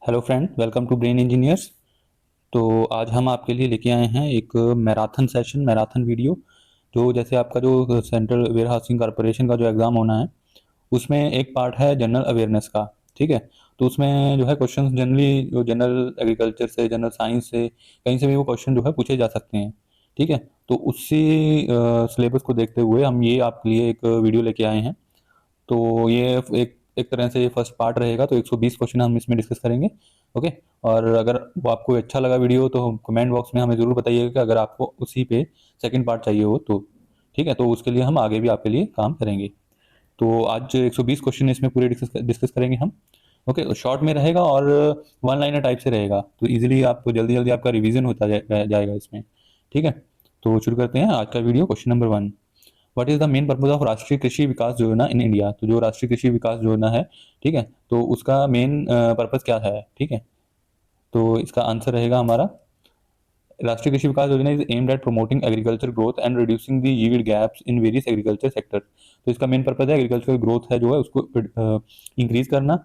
Hello friend, welcome to brain engineers. तो आज हम आपके लिए लेके आए हैं एक मैराथन सेशन, मैराथन वीडियो। जो जैसे आपका जो सेंट्रल वेयर हाउसिंग कॉरपोरेशन का जो एग्ज़ाम होना है, उसमें एक पार्ट है जनरल अवेयरनेस का। ठीक है। तो उसमें जो है क्वेश्चन जनरली जो जनरल एग्रीकल्चर से, जनरल साइंस से, कहीं से भी वो क्वेश्चन जो है पूछे जा सकते हैं। ठीक है। तो उसी सिलेबस को देखते हुए हम ये आपके लिए एक वीडियो लेके आए हैं। तो ये एक एक तरह से ये फर्स्ट पार्ट रहेगा। तो 120 क्वेश्चन हम इसमें डिस्कस करेंगे। ओके। और अगर वो आपको अच्छा लगा वीडियो तो कमेंट बॉक्स में हमें ज़रूर बताइएगा कि अगर आपको उसी पे सेकंड पार्ट चाहिए हो तो। ठीक है। तो उसके लिए हम आगे भी आपके लिए काम करेंगे। तो आज 120 क्वेश्चन इसमें पूरे डिस्कस डिस्कस करेंगे हम। ओके। तो शॉर्ट में रहेगा और वन लाइनर टाइप से रहेगा, तो इजीली आपको जल्दी जल्दी आपका रिवीजन होता जाएगा इसमें। ठीक है। तो शुरू करते हैं आज का video. Question number 1, what is the main purpose of राष्ट्रीय कृषि विकास योजना इन इंडिया। तो जो राष्ट्रीय कृषि विकास योजना है, ठीक है, तो उसका मेन पर्पज क्या है। ठीक है। तो इसका आंसर रहेगा हमारा, राष्ट्रीय कृषि विकास योजना is aimed at promoting agriculture growth and reducing the yield gaps in various agriculture sector. तो इसका मेन पर्पज है एग्रीकल्चर ग्रोथ है जो है उसको इंक्रीज करना,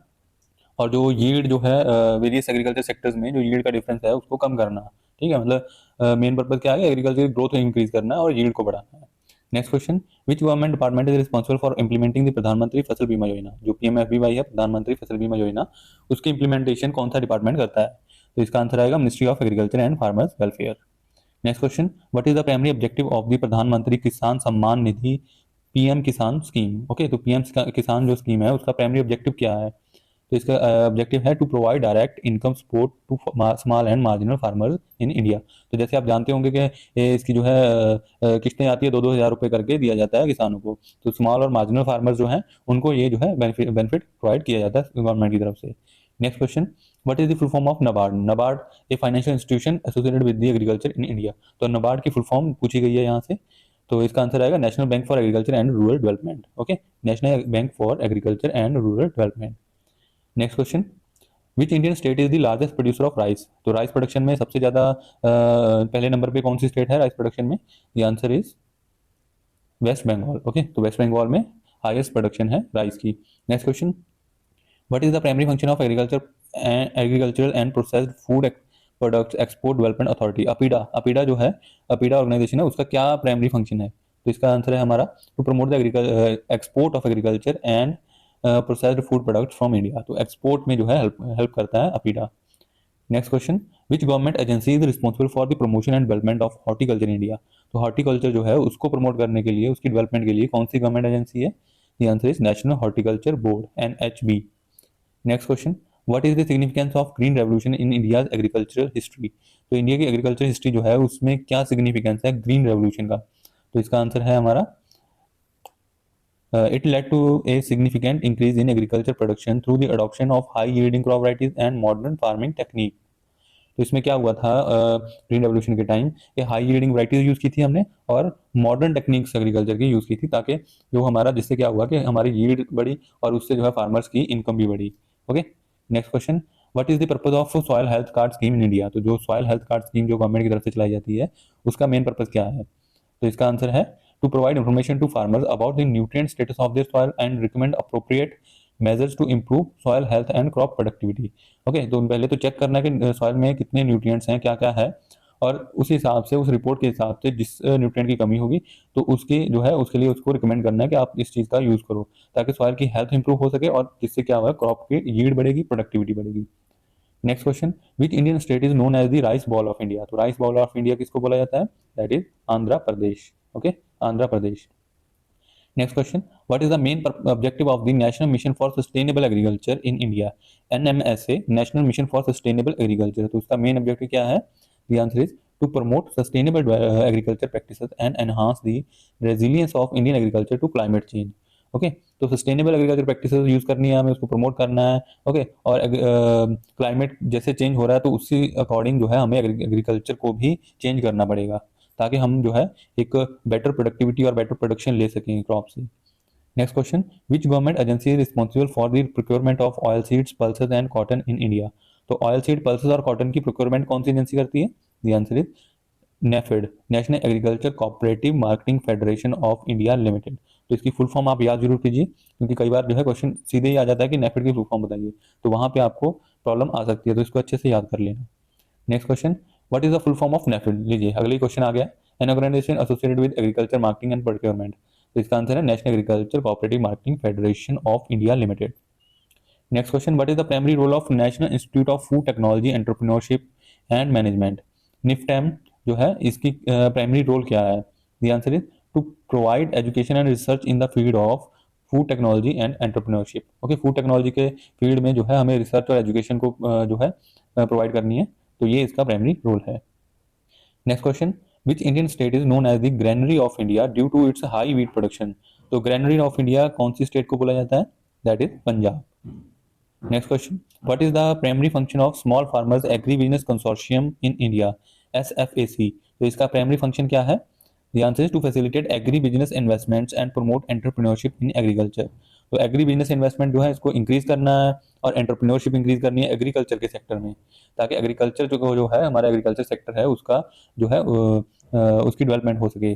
और जो यील्ड जो है वेरियस एग्रीकल्चर सेक्टर्स में जो यील्ड का डिफरेंस है उसको कम करना। ठीक है। मतलब मेन पर्पज क्या है, एग्रीकल्चर ग्रोथ इंक्रीज करना और यील्ड को बढ़ाना है। Next question, which government department is responsible for implementing the प्रधानमंत्री फसल बीमा योजना। जो पीएमएफबीवाई है, प्रधानमंत्री फसल बीमा योजना, उसकी इंप्लीमेंटेशन कौन सा डिपार्टमेंट करता है। तो इसका आंसर आएगा ministry of agriculture and farmers welfare. Next question, what is the primary objective of the प्रधानमंत्री किसान सम्मान निधि पीएम किसान स्कीम। ओके। तो पीएम किसान जो स्कीम है उसका प्राइमरी ऑब्जेक्टिव क्या है। तो इसका ऑब्जेक्टिव है to provide direct income support to small and marginal farmers in India. तो जैसे आप जानते होंगे कि इसकी जो है किस्तें आती है, 2-2 हज़ार रुपये करके दिया जाता है किसानों को। तो स्मॉल और मार्जिनल फार्मर्स जो हैं उनको ये जो है बेनिफिट प्रोवाइड किया जाता है गवर्नमेंट की तरफ से। Next question, what is the full form of NABARD. NABARD a financial institution associated with the agriculture in India. तो नबार्ड की फुल फॉर्म पूछी गई है यहाँ से। तो इसका आंसर आएगा national bank for agriculture and rural development. Okay. National bank for agriculture and rural development. Next question, which Indian state is the largest producer of rice. तो राइस प्रोडक्शन में सबसे ज़्यादा पहले नंबर पे कौन सी स्टेट है राइस प्रोडक्शन में। The answer is West Bengal. Okay. तो वेस्ट बंगाल में हाईएस्ट प्रोडक्शन है राइस की। Next question, what is the primary function of agricultural and processed food products export development authority. APEDA, APEDA जो है, अपीडा ऑर्गेनाइजेशन है, उसका क्या प्राइमरी फंक्शन है। तो इसका आंसर है हमारा to promote the export of agriculture and processed food products from India. तो एक्सपोर्ट में जो है हेल्प करता है APEDA. Next question, which government agency is responsible for the promotion and development of horticulture in India. तो horticulture जो है उसको प्रमोट करने के लिए, उसकी डेवलपमेंट के लिए कौन सी गवर्नमेंट एजेंसी है। The answer is national horticulture board, NHB। Next question, what is the significance of green revolution in India's agricultural history. तो इंडिया की एग्रीकल्चर हिस्ट्री जो है उसमें क्या सिग्निफिकेंस है ग्रीन रेवोल्यूशन का। तो इसका आंसर है हमारा, it led to a significant increase in agriculture production through the adoption of high yielding crop varieties and modern farming technique। तो इसमें क्या हुआ था ग्रीन रेवोल्यूशन के टाइम, ये हाई यील्डिंग वराइटीज यूज़ की थी हमने और मॉडर्न टेक्निक्स एग्रीकल्चर की यूज़ की थी, ताकि जो हमारा, जिससे क्या हुआ कि हमारी यील्ड बढ़ी और उससे जो है फार्मर्स की इनकम भी बढ़ी। Okay. Next question, what is the purpose of soil health card scheme in India. तो जो सॉइल हेल्थ कार्ड स्कीम जो गवर्नमेंट की तरफ से चलाई जाती है उसका मेन पर्पज क्या है। तो इसका आंसर है to provide information to farmers about the nutrient status of their soil and recommend appropriate measures to improve soil health and crop productivity. Okay. तो पहले तो चेक करना है कि सॉइल में कितने न्यूट्रिएंट्स हैं, क्या क्या है, और उस हिसाब से, उस रिपोर्ट के हिसाब से जिस न्यूट्रिएंट की कमी होगी तो उसकी जो है उसके लिए उसको रिकमेंड करना है कि आप इस चीज़ का यूज़ करो, ताकि सॉइल की हेल्थ इंप्रूव हो सके और जिससे क्या होगा, क्रॉप की यील्ड बढ़ेगी, प्रोडक्टिविटी बढ़ेगी। Next question, which Indian state is known as the rice bowl of India. तो राइस बॉल ऑफ इंडिया किसको बोला जाता है, that is Andhra Pradesh. Okay. Andhra Pradesh. Next question, what is the main objective of the national mission for sustainable agriculture in India, NMSA, national mission for sustainable agriculture. तो इसका main objective क्या है। The answer is to promote sustainable agriculture practices and enhance the resilience of Indian agriculture to climate change. Okay. तो sustainable agriculture practices use करनी है हमें, उसको promote करना है। ओके। और क्लाइमेट जैसे चेंज हो रहा है तो उसी अकॉर्डिंग जो है हमें एग्रीकल्चर को भी चेंज करना पड़ेगा, ताकि हम जो है एक बेटर प्रोडक्टिविटी और बेटर प्रोडक्शन ले सकें क्रॉप से। Next question, which government agency is responsible for the procurement of oil seeds, pulses and cotton in India. तो ऑयल सीड, पल्सेस और कॉटन की प्रोक्योरमेंट कौन सी एजेंसी करती है। The answer is NAFED, national agriculture cooperative marketing federation of India limited. तो इसकी full form आप याद जरूर कीजिए, क्योंकि कई बार जो है क्वेश्चन सीधे ही आ जाता है कि नेफेड की फुल फॉर्म बताइए, तो वहाँ पे आपको प्रॉब्लम आ सकती है, तो इसको अच्छे से याद कर लेना। Next question, what is the full form of NAFED? लीजिए अगली क्वेश्चन आ गया, an organisation associated with agriculture marketing and procurement. तो इसका आंसर है national agriculture cooperative marketing federation of India limited. Next question, what is the primary role of national institute of food technology entrepreneurship and management? NIFTEM जो है इसकी primary role क्या है? The answer is to provide education and research in the field of food technology and entrepreneurship. Okay, food technology के field में जो है हमें रिसर्च और एजुकेशन को जो है प्रोवाइड करनी है, तो ये इसका प्राइमरी रोल है। Next question, which Indian state is known as the granary of India due to its high wheat production? तो ग्रैनरी ऑफ इंडिया कौन सी स्टेट को बोला जाता है? That is Punjab. Next question, what is the primary function of small farmers agri business consortium in India, SFAC? तो इसका primary function क्या है? The answer is to facilitate agri business investments and promote entrepreneurship in agriculture. तो agri business investment जो है इसको increase करना है और एंटरप्रेन्योरशिप इंक्रीज करनी है एग्रीकल्चर के सेक्टर में, ताकि एग्रीकल्चर जो है हमारा एग्रीकल्चर सेक्टर है उसका जो है उसकी डेवलपमेंट हो सके।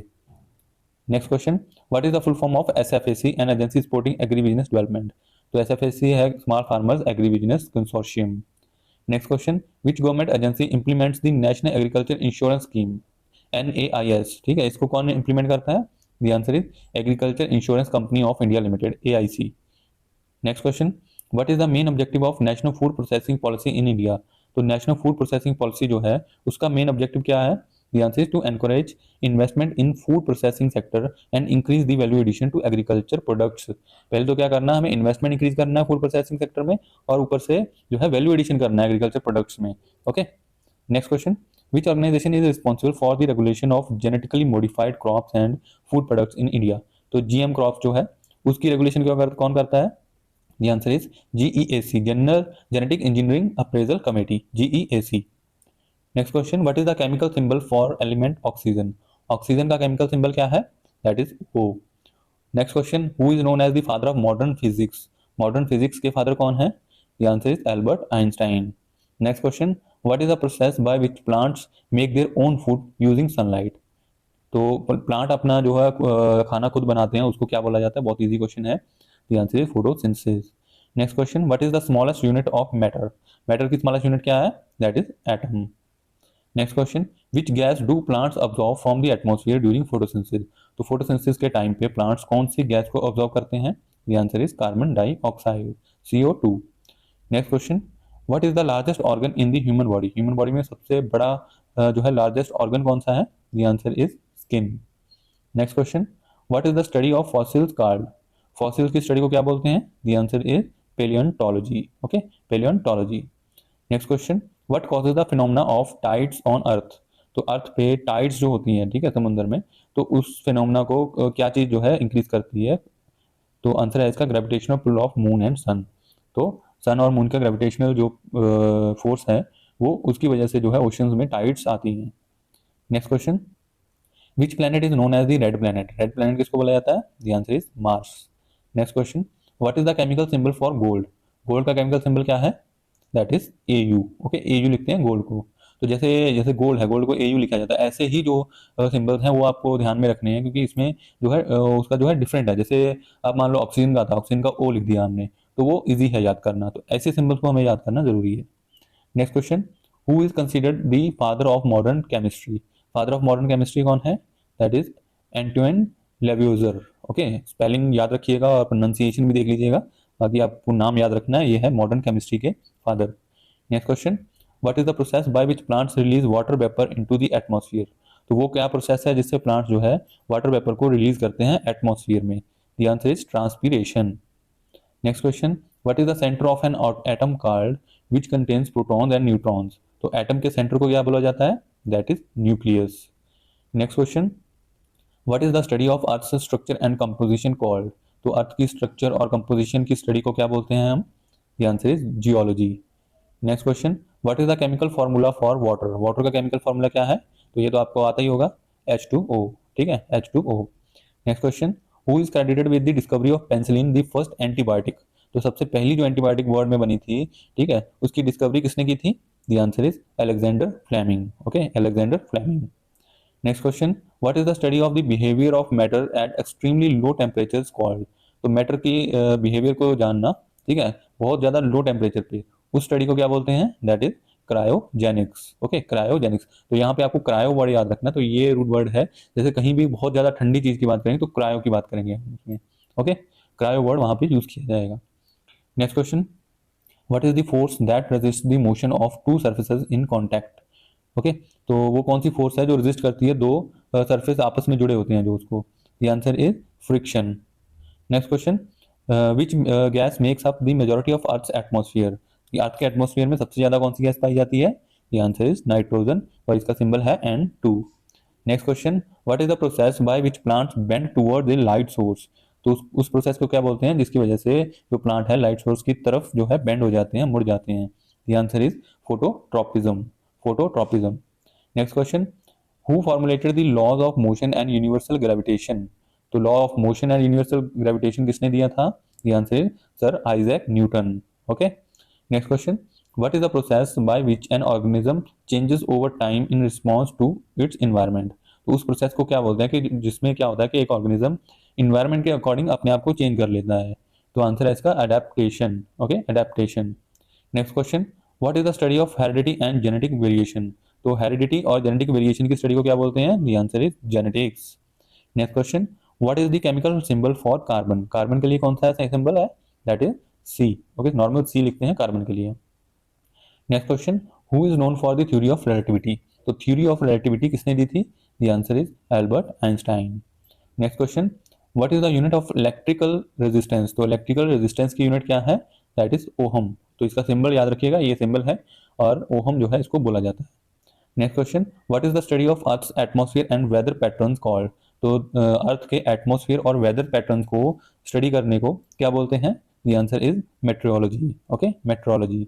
Next question, what is the full form of SFAC, an agency supporting agri business development? तो SFAC है small farmers agri business consortium. Next question, which government agency implements the national agriculture insurance scheme, NAIS? ठीक है, इसको कौन implement करता है? The answer is agriculture insurance company of India limited, AIC। Next question, what is the main objective of national food processing policy in India? तो national food processing policy जो है उसका मेन ऑब्जेक्टिव क्या है? The answer is to encourage investment in food processing sector and increase the value addition to agriculture products. पहले तो क्या करना है, हमें इन्वेस्टमेंट इंक्रीज करना है फूड प्रोसेसिंग सेक्टर में, और ऊपर से जो है वैल्यू एडिशन करना है एग्रीकल्चर प्रोडक्ट्स में। Okay, next question, which organisation is responsible for the regulation of genetically modified crops and food products in India? तो GM क्रॉप्स जो है उसकी रेगुलेशन कौन करता है? The answer is GEAC, General Genetic Engineering Appraisal Committee, GEAC. Next question, what is the chemical symbol for element oxygen? Oxygen का chemical symbol क्या है? That is O. Next question, who is known as the father of modern physics? Modern physics के father कौन है? The answer is Albert Einstein. Next question, what is the process by which plants make their own food using sunlight? तो plant अपना जो है खाना खुद बनाते हैं, उसको क्या बोला जाता है? बहुत इजी क्वेश्चन है। The answer is photosynthesis. Next question, what is the smallest unit of matter? Matter की smallest unit क्या है? That is atom. Next question, which gas do plants absorb from the atmosphere during photosynthesis? तो photosynthesis के time पे plants कौन सी gas को absorb करते हैं? The answer is carbon dioxide, CO2. Next question, what is the largest organ in the human body? Human body में सबसे बड़ा जो है largest organ कौन सा है? The answer is skin. Next question, what is the study of fossils called? Fossils की study को क्या बोलते हैं? The answer is palaeontology. Okay, palaeontology. Next question, what causes the phenomena of tides on earth? तो earth पे tides जो होती हैं, ठीक है, समुद्र में, तो उस फिनोमेना को क्या चीज जो है इंक्रीज करती है? तो आंसर है इसका gravitational pull of moon and sun. तो सन और मून का ग्रेविटेशनल जो फोर्स है वो उसकी वजह से जो है ओशंस में टाइड्स आती हैं। Next question, which planet is known as the red planet? Red planet किसको बोला जाता है? The answer is Mars. Next question, what is the chemical symbol for gold? Gold का केमिकल सिंबल क्या है? That is AU। Okay, AU लिखते हैं gold को। तो जैसे जैसे गोल्ड है, गोल्ड को AU लिखा जाता है, ऐसे ही जो सिंबल्स हैं वो आपको ध्यान में रखने हैं, क्योंकि इसमें जो है उसका जो है डिफरेंट है। जैसे आप मान लो ऑक्सीजन का था, ऑक्सीजन का O लिख दिया हमने, तो वो इजी है याद करना, तो ऐसे सिंबल्स को हमें याद करना जरूरी है। Next question, who is considered the father of modern chemistry? Father of modern chemistry कौन है? That is Antoine Lavoisier. Okay, spelling याद रखिएगा और प्रोनाउंसिएशन भी देख लीजिएगा, बाकी आपको नाम याद रखना है, ये है मॉडर्न केमिस्ट्री के father. Next question, what is the process by which plants release water vapour into the atmosphere? तो वो क्या प्रोसेस है जिससे प्लांट्स जो है वाटर वेपर को रिलीज करते हैं एटमॉस्फेयर में? The answer is transpiration. Next question, what is the centre of an atom called which contains protons and neutrons? तो एटम के सेंटर को क्या बोला जाता है? That is nucleus. Next question, what is the study of earth structure and composition called? तो earth की structure और कंपोजिशन की स्टडी को क्या बोलते हैं हम? The answer is geology. Next question, what is the chemical formula for water? Water का केमिकल फार्मूला क्या है? तो ये तो आपको आता ही होगा, H2O। ठीक है, H2O। Next question, who is credited with the discovery of penicillin, the first antibiotic? तो सबसे पहली जो एंटीबायोटिक वर्ल्ड में बनी थी, ठीक है, उसकी डिस्कवरी किसने की थी? The answer is Alexander Fleming. Okay, Alexander Fleming. Next question, what is the study of the behaviour of matter at extremely low temperatures called. तो मैटर की बिहेवियर को जानना, ठीक है, बहुत ज्यादा लो टेम्परेचर पे, उस स्टडी को क्या बोलते हैं, that is cryogenics. Okay, cryogenics. तो यहाँ पे आपको क्रायो वर्ड याद रखना, तो ये रूट वर्ड है, जैसे कहीं भी बहुत ज्यादा ठंडी चीज की बात करेंगे तो क्रायो की बात करेंगे उसमें। ओके, क्रायो वर्ड वहां पे यूज किया जाएगा। Next question, what is the force that resist the motion of two surfaces in contact. Okay, तो वो कौन सी फोर्स है जो रेजिस्ट करती है दो सरफेस आपस में जुड़े होते हैं जो उसको। The answer is friction. Next question, which gas makes up the majority of earth's atmosphere. Earth के एटमॉस्फेयर में सबसे ज्यादा कौन सी गैस पाई जाती है। द आंसर इज नाइट्रोजन, और इसका सिंबल है N2। Next question, what is the process by which plants bend toward the light source. तो उस प्रोसेस को क्या बोलते हैं जिसकी वजह से जो प्लांट है लाइट सोर्स की तरफ जो है बेंड हो जाते हैं, मुड़ जाते हैं। The answer is phototropism, phototropism. Next question, who formulated the laws of motion and universal gravitation. तो law of motion and universal gravitation किसने दिया था। The answer is sir Isaac Newton. Okay, next question, what is the process by which an organism changes over time in response to its environment. तो उस process को क्या बोलते हैं कि जिसमें क्या होता है कि एक ऑर्गेनिज्म इन्वायरमेंट के अकॉर्डिंग अपने आप को चेंज कर लेता है। तो आंसर है इसका adaptation. Okay, adaptation. Next question, what is the study of heredity and genetic variation. तो हेरिडिटी और जेनेटिक वेरिएशन की स्टडी को क्या बोलते हैं। The answer is genetics. Next question, what is the chemical symbol for carbon. Carbon के लिए कौन सा ऐसा सिंबल है, that is C. Okay, normal C लिखते हैं कार्बन के लिए। Next question, who is known for the theory of relativity. तो थ्योरी ऑफ रिलेटिविटी किसने दी थी। The answer is Albert Einstein. Next question, what is the unit of electrical resistance. तो electrical resistance की यूनिट क्या है, दैट इज ओहम। तो इसका सिंबल याद रखिएगा, ये सिंबल है और ओहम जो है इसको बोला जाता है। Next question, what is the study of earth's atmosphere and weather patterns called. तो अर्थ के एटमॉस्फेयर और वेदर पैटर्न्स को स्टडी करने को क्या बोलते हैं। The answer is metrology. Okay, metrology.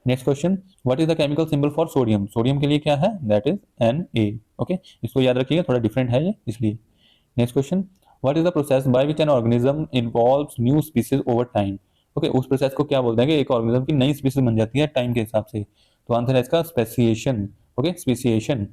Next question, what is the chemical symbol for sodium. Sodium के लिए क्या है, दैट इज Na। ओके, इसको याद रखिएगा, थोड़ा डिफरेंट है ये इसलिए। Next question, what is the process by which an organism involves new species over time. Okay, उस प्रोसेस को क्या बोलते हैं कि एक ऑर्गेनिज्म की नई स्पीसीज बन जाती है टाइम के हिसाब से। तो आंसर है इसका speciation. Okay, speciation.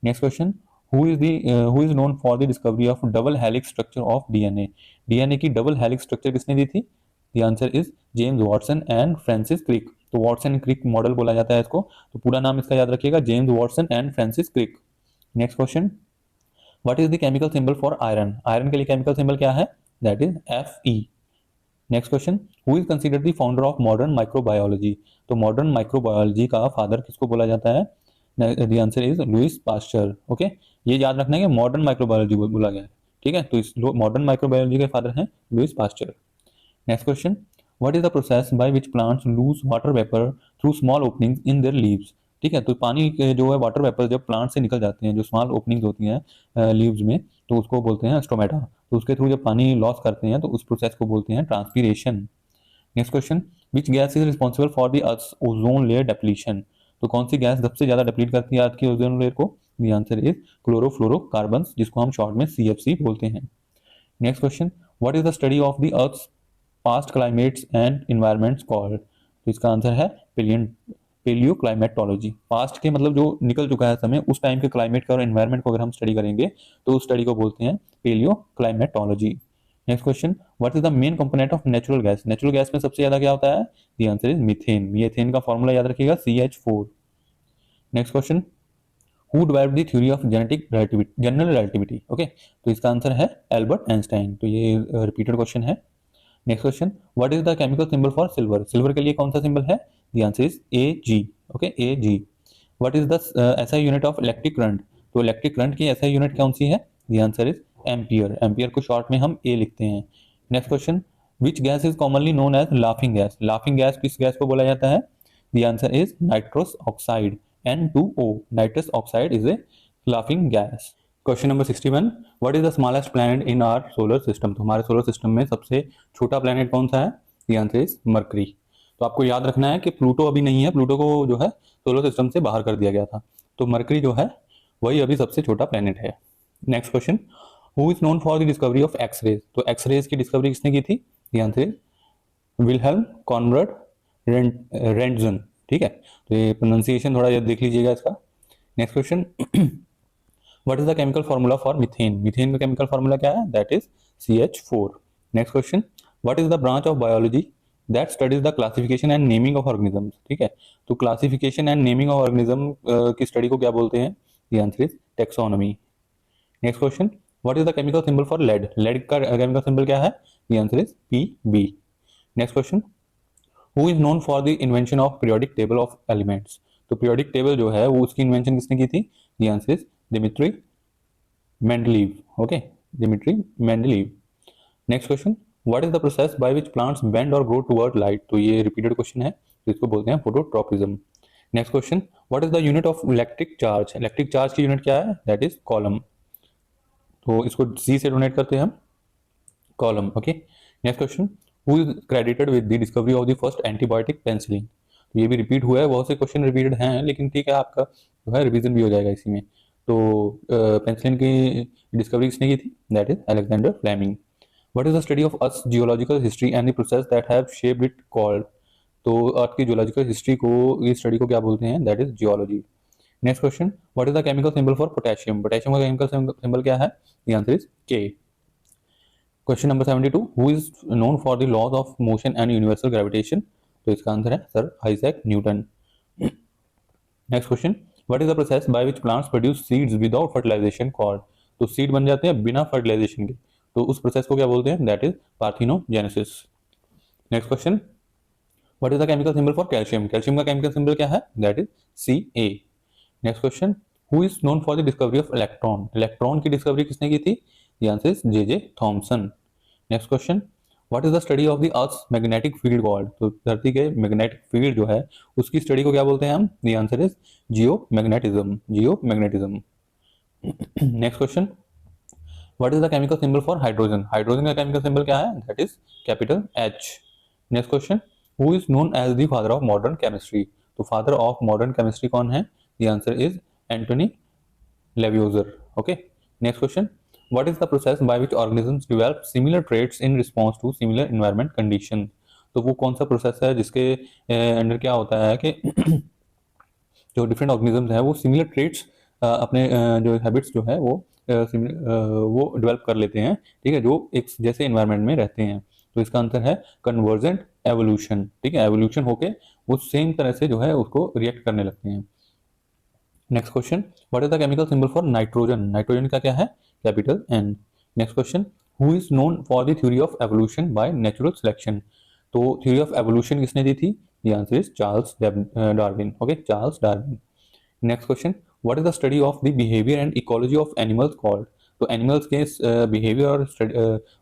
Next question, who is known for the discovery of double helix structure of DNA. DNA की डबल हेलिक्स स्ट्रक्चर किसने दी थी। The answer is James Watson and Francis Crick. तो वॉटसन क्रिक मॉडल बोला जाता है इसको, तो पूरा नाम इसका याद रखिएगा, James Watson and Francis Crick. Next question, what is the chemical symbol for iron. Iron के लिए केमिकल सिंबल क्या है, that is Fe। Next question, who is considered the founder of modern microbiology. तो मॉडर्न माइक्रोबायोलॉजी का father किसको बोला जाता है, the answer is Louis Pasteur. Okay, ये याद रखना है कि मॉडर्न माइक्रोबायोलॉजी बोला गया है, ठीक है, तो इस मॉडर्न माइक्रोबायोलॉजी के फादर हैं Louis Pasteur. Next question, what is the process by which plants lose water vapour through small openings in their leaves. ठीक है, तो पानी के जो है वाटर वेपर जब प्लांट से निकल जाते हैं, जो स्मॉल ओपनिंग्स होती हैं लीव्स में, तो उसको बोलते हैं स्टोमेटा। तो उसके थ्रू जब पानी लॉस करते हैं तो उस प्रोसेस को बोलते हैं transpiration. Next question, which gas is responsible for the earth's ozone layer depletion. तो कौन सी गैस सबसे ज्यादा डिप्लीट करती है अर्थ की ओजोन लेयर को। द आंसर इज क्लोरोफ्लोरोकार्बन, जिसको हम शॉर्ट में CFC बोलते हैं। Next question, what is the study of the earth's past climates and environments called. तो इसका आंसर है पेलियो क्लाइमेटोलॉजी। पास्ट के मतलब जो निकल चुका है समय, उस टाइम के क्लाइमेट का और एनवायरमेंट को अगर हम स्टडी करेंगे तो उस स्टडी को बोलते हैं paleo climatology. Next question, what is the main component of natural gas. Natural gas में सबसे ज्यादा क्या होता है, the answer is methane. Methane का फॉर्मूला याद रखिएगा, CH4। Next question, who derived the theory of genetic relativity, general relativity. Okay, तो इसका आंसर है एल्बर्ट आइंस्टाइन। तो ये रिपीटेड क्वेश्चन है। Next question, what is the chemical symbol for silver. Silver के लिए कौन सा सिंबल है, the answer is Ag। Okay, Ag। What is the SI unit of electric current. तो इलेक्ट्रिक करंट की SI यूनिट कौन सी है, the answer is ampere. Ampere को शॉर्ट में हम A लिखते हैं। Next question, which gas is commonly known as laughing gas. Laughing gas किस गैस को बोला जाता है, the answer is nitrous oxide, N2O। Nitrous oxide is a laughing gas. Question number 61, what is the smallest planet in our solar system. तो हमारे solar system में सबसे छोटा प्लैनेट कौन सा है, द आंसर इज मरकरी। तो आपको याद रखना है कि प्लूटो अभी नहीं है, प्लूटो को जो है सोलर सिस्टम से बाहर कर दिया गया था, तो मरकरी जो है वही अभी सबसे छोटा प्लैनेट है। Next question, who is known for the discovery of X-rays. तो एक्सरेज की डिस्कवरी किसने की थी, the answer is Wilhelm Conrad Roentgen. ठीक है, तो ये प्रोनाउंसिएशन थोड़ा देख लीजिएगा इसका। Next question, what is the chemical formula for methane, methane का केमिकल फार्मूला क्या है, that is CH4। Next question, what is the branch of biology that studies the classification and naming of organisms, ठीक है, तो classification and naming of organism की study को क्या बोलते हैं, the answer is taxonomy. Next question, what is the chemical symbol for lead, lead का chemical symbol क्या है, the answer is Pb। Next question, who is known for the invention of periodic table of elements, तो periodic table जो है वो उसकी invention किसने की थी, the answer is Dmitri Mendeleev, okay, Dmitri Mendeleev. Next question, what is the process by which plants bend और grow toward light, तो ये रिपीटेड क्वेश्चन है, तो इसको बोलते हैं phototropism. Next question, what is the unit of electric charge, electric charge की unit क्या है, दैट इज कॉलम, तो इसको C से डोनेट करते हैं हम, column, okay. Next question, who is credited with the discovery of the first antibiotic penicillin, तो ये भी रिपीट हुआ है, बहुत से क्वेश्चन रिपीटेड हैं, लेकिन ठीक है, आपका जो है रिवीजन भी हो जाएगा इसी में। तो पेंसिलिन की डिस्कवरी किसने की थी, that is Alexander Fleming. What is the study of earth geological history and the process that have shaped it called, तो अर्थ की जियोलॉजिकल हिस्ट्री को, इस स्टडी को क्या बोलते हैं, that is geology. Next question, what is the chemical symbol for potassium, potassium का chemical symbol क्या है, the answer is K। Question number 72, who is known for the laws of motion and universal gravitation, तो इसका answer है sir Isaac Newton. Next question, what is the process by which plants produce seeds without fertilisation called, तो seed बन जाते हैं बिना fertilisation के, तो उस प्रोसेस को क्या बोलते हैं, that is parthenogenesis. Next question, what is the chemical symbol for calcium, calcium का केमिकल सिंबल क्या है, that is Ca। Next question, who is known for the discovery of electron, electron की डिस्कवरी किसने की थी, the answer is J.J. Thomson. Next question, what is the study of the earth's magnetic field called, तो धरती के magnetic field जो है उसकी स्टडी को क्या बोलते हैं हम, the answer is geomagnetism, geomagnetism. Next question, what is the chemical symbol for hydrogen, hydrogen का केमिकल सिंबल क्या है, that is capital H। Next question, who is known as the father of modern chemistry, तो father of modern chemistry कौन है, the answer is Antoine Lavoisier, okay. Next question, what is the process by which organisms develop similar traits in response to similar environment condition, तो वो कौन सा process है जिसके under क्या होता है कि जो डिफरेंट ऑर्गेनिजम्स हैं वो सिमिलर ट्रेट्स अपने जो हैबिट्स जो है वो डेवलप कर लेते हैं, ठीक है, जो एक जैसे एनवायरनमेंट में रहते हैं, तो इसका आंसर है कन्वर्जेंट एवोल्यूशन, ठीक है, एवोल्यूशन होके वो सेम तरह से जो है उसको रिएक्ट करने लगते हैं। Next question, what is the chemical symbol for nitrogen, nitrogen का क्या है, capital N। Next question, who is known for the theory of evolution by natural selection, तो थ्योरी ऑफ एवोल्यूशन किसने दी थी, the answer is Charles Darwin, okay, Charles Darwin. Next question, what is the study of the behaviour and ecology of animals called, तो animals के behaviour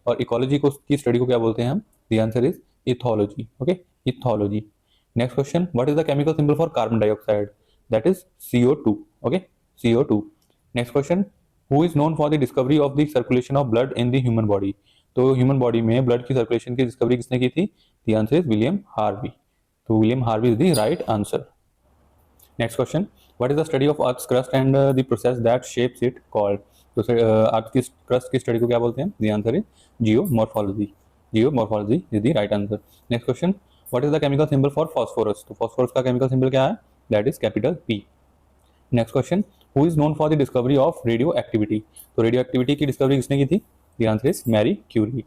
और ecology को की study को क्या बोलते हैं हम, the answer is ethology, okay, ethology. Next question, what is the chemical symbol for carbon dioxide, that is CO2, okay, CO2। Next question, who is known for the discovery of the circulation of blood in the human body, तो human body में blood की circulation की discovery किसने की थी, the answer is William Harvey, तो William Harvey is the right answer. Next question, what is the study of earth's crust and the process that shapes it called, तो earth की crust की study को क्या बोलते हैं, the answer is geomorphology, geomorphology is the right answer. Next question, what is the chemical symbol for phosphorus, तो phosphorus का chemical symbol क्या है, that is capital P। Next question, who is known for the discovery of radioactivity, तो radioactivity की discovery किसने की थी, the answer is Marie Curie.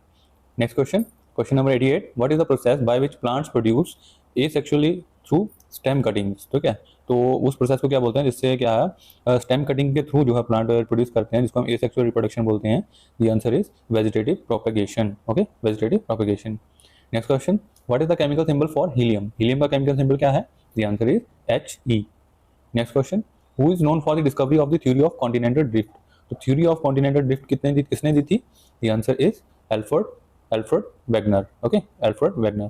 Next question, question number 88, what is the process by which plants produce asexually through stem cuttings, ठीक है, तो उस process को क्या बोलते हैं जिससे क्या है स्टेम कटिंग के थ्रू जो है प्लांट प्रोड्यूस करते हैं, जिसको हम एसेक्सुअल रिप्रोडक्शन बोलते हैं, the answer is vegetative propagation, okay, vegetative propagation. Next question, what is the chemical symbol for helium, helium का केमिकल सिंबल क्या है, the answer is He। Next question, who is known for the discovery of the theory of continental drift, तो theory of continental drift किसने दी थी, the answer is Alfred Wegener, okay, Alfred Wegener.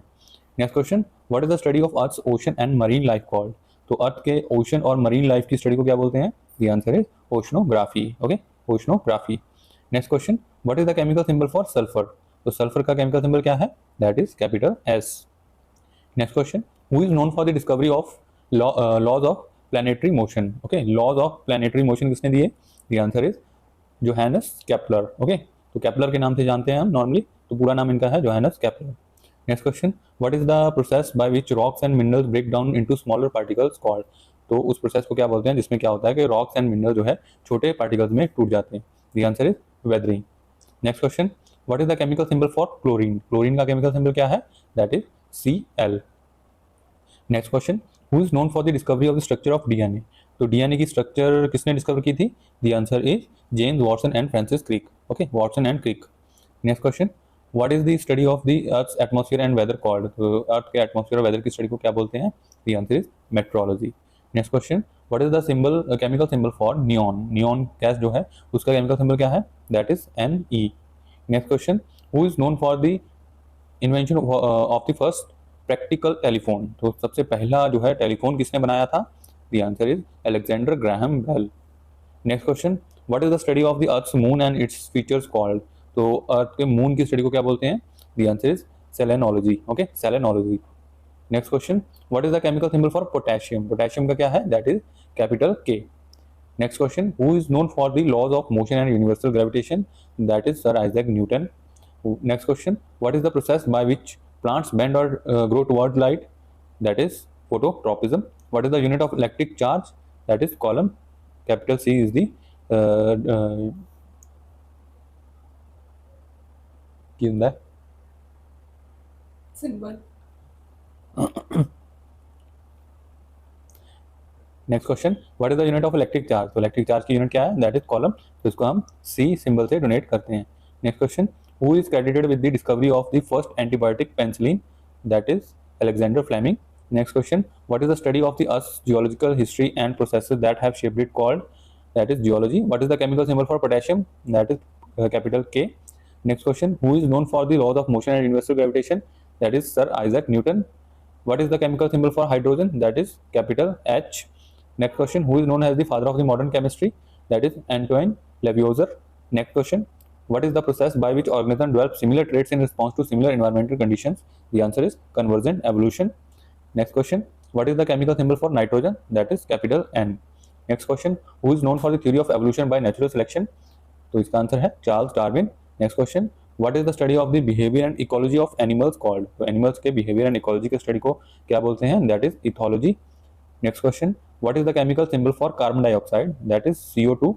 Next question, what is the study of earth's ocean and marine life called, तो earth के ocean और marine life की study को क्या बोलते हैं, the answer is oceanography, okay, oceanography. Next question, what is the chemical symbol for sulphur, तो sulphur का केमिकल सिंबल क्या है, that is capital S। Next question, who is known for the discovery of laws of planetary motion, okay, laws of planetary motion किसने दिए, the answer is Johannes Kepler, okay, तो Kepler के नाम से जानते हैं हम नॉर्मली, तो पूरा नाम इनका है Johannes Kepler. Next question, what is the process by which rocks and minerals break down into smaller particles called, तो उस प्रोसेस को क्या बोलते हैं जिसमें क्या होता है कि रॉक्स एंड मिनरल जो है छोटे पार्टिकल्स में टूट जाते हैं। The answer is weathering. Next question, what is the chemical symbol for chlorine? Chlorine का केमिकल सिंबल क्या है? That is Cl। Next question, who is known for the discovery of the structure of DNA? तो DNA की structure किसने discover की थी? The answer is James Watson and Francis Crick. Okay, Watson and Crick. Next question, what is the study of the earth atmosphere and weather called? तो earth के atmosphere और weather की study को क्या बोलते हैं? The answer is metrology. Next question, what is the symbol chemical symbol for neon? Neon gas जो है उसका केमिकल सिंबल क्या है? That is Ne। Next question, who is known for the invention of the first practical telephone? तो सबसे पहला जो है टेलीफोन किसने बनाया था? The answer is Alexander Graham Bell. Next question, what is the study of the earth's moon and its features called? तो earth के मून की स्टडी को क्या बोलते हैं? The answer is selenology. Okay, selenology. Next question, what is the chemical symbol for potassium? Potassium का क्या है? That is capital K। Next question, who is known for the laws of motion and universal gravitation? That is sir Isaac Newton. Next question, what is the process by which plants bend or grow towards light? That is phototropism. What is the unit of electric charge? That is coulomb. Capital C is the ਕੀ ਹੁੰਦਾ ਹੈ? Symbol. Next question, what is the unit of electric charge? तो electric charge की unit क्या है? That is coulomb. तो इसको हम C सिंबल से डोनेट करते हैं। Next question, who is credited with the discovery of the first antibiotic penicillin? That is Alexander Fleming. Next question, what is the study of the earth's geological history and processes that have shaped it called? That is geology. What is the chemical symbol for potassium? That is capital K। Next question, who is known for the laws of motion and universal gravitation? That is sir Isaac Newton. What is the chemical symbol for hydrogen? That is capital H. Next question, who is known as the father of the modern chemistry? That is Antoine Lavoisier. Next question, what is the process by which organisms develop similar traits in response to similar environmental conditions? The answer is convergent evolution. Next question, what is the chemical symbol for nitrogen? That is capital N. Next question, who is known for the theory of evolution by natural selection? तो इसका answer है Charles Darwin. Next question, what is the study of the behaviour and ecology of animals called? तो animals के behaviour and ecology के study को क्या बोलते हैं? That is ethology. Next question, what is the chemical symbol for carbon dioxide? That is CO2।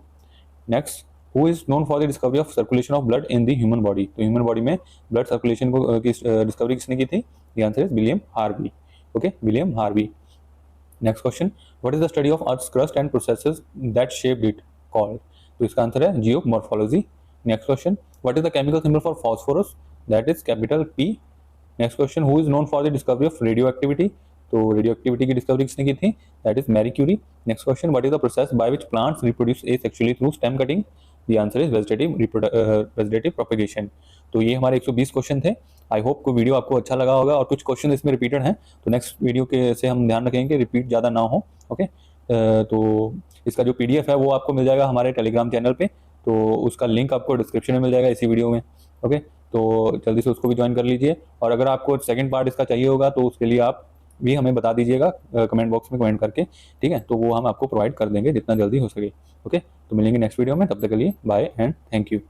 Next, who is known for the discovery of circulation of blood in the human body? तो human body में blood circulation को की discovery किसने की थी? The answer is William Harvey. Okay, William Harvey. Next question, what is the study of earth's crust and processes that shaped it called? तो इसका answer है geomorphology. Next question, what is the chemical symbol for phosphorus? That is capital P। next question, who is known for the discovery of radioactivity? तो radioactivity की discovery किसने की थी? That is Marie Curie। next question, what is the process by which plants reproduce asexually through stem cutting? The answer is vegetative propagation। तो ये हमारे 120 question थे। I hope को वीडियो आपको अच्छा लगा होगा और कुछ क्वेश्चन इसमें रिपीटेड हैं, तो नेक्स्ट वीडियो के से हम ध्यान रखेंगे कि रिपीट ज़्यादा ना हो। ओके, तो इसका जो PDF है वो आपको मिल जाएगा हमारे टेलीग्राम चैनल पे, तो उसका लिंक आपको डिस्क्रिप्शन में मिल जाएगा इसी वीडियो में। ओके, तो जल्दी से उसको भी ज्वाइन कर लीजिए, और अगर आपको सेकंड पार्ट इसका चाहिए होगा तो उसके लिए आप भी हमें बता दीजिएगा कमेंट बॉक्स में कमेंट करके, ठीक है? तो वो हम आपको प्रोवाइड कर देंगे जितना जल्दी हो सके। ओके, तो मिलेंगे नेक्स्ट वीडियो में, तब तक के लिए बाय एंड थैंक यू।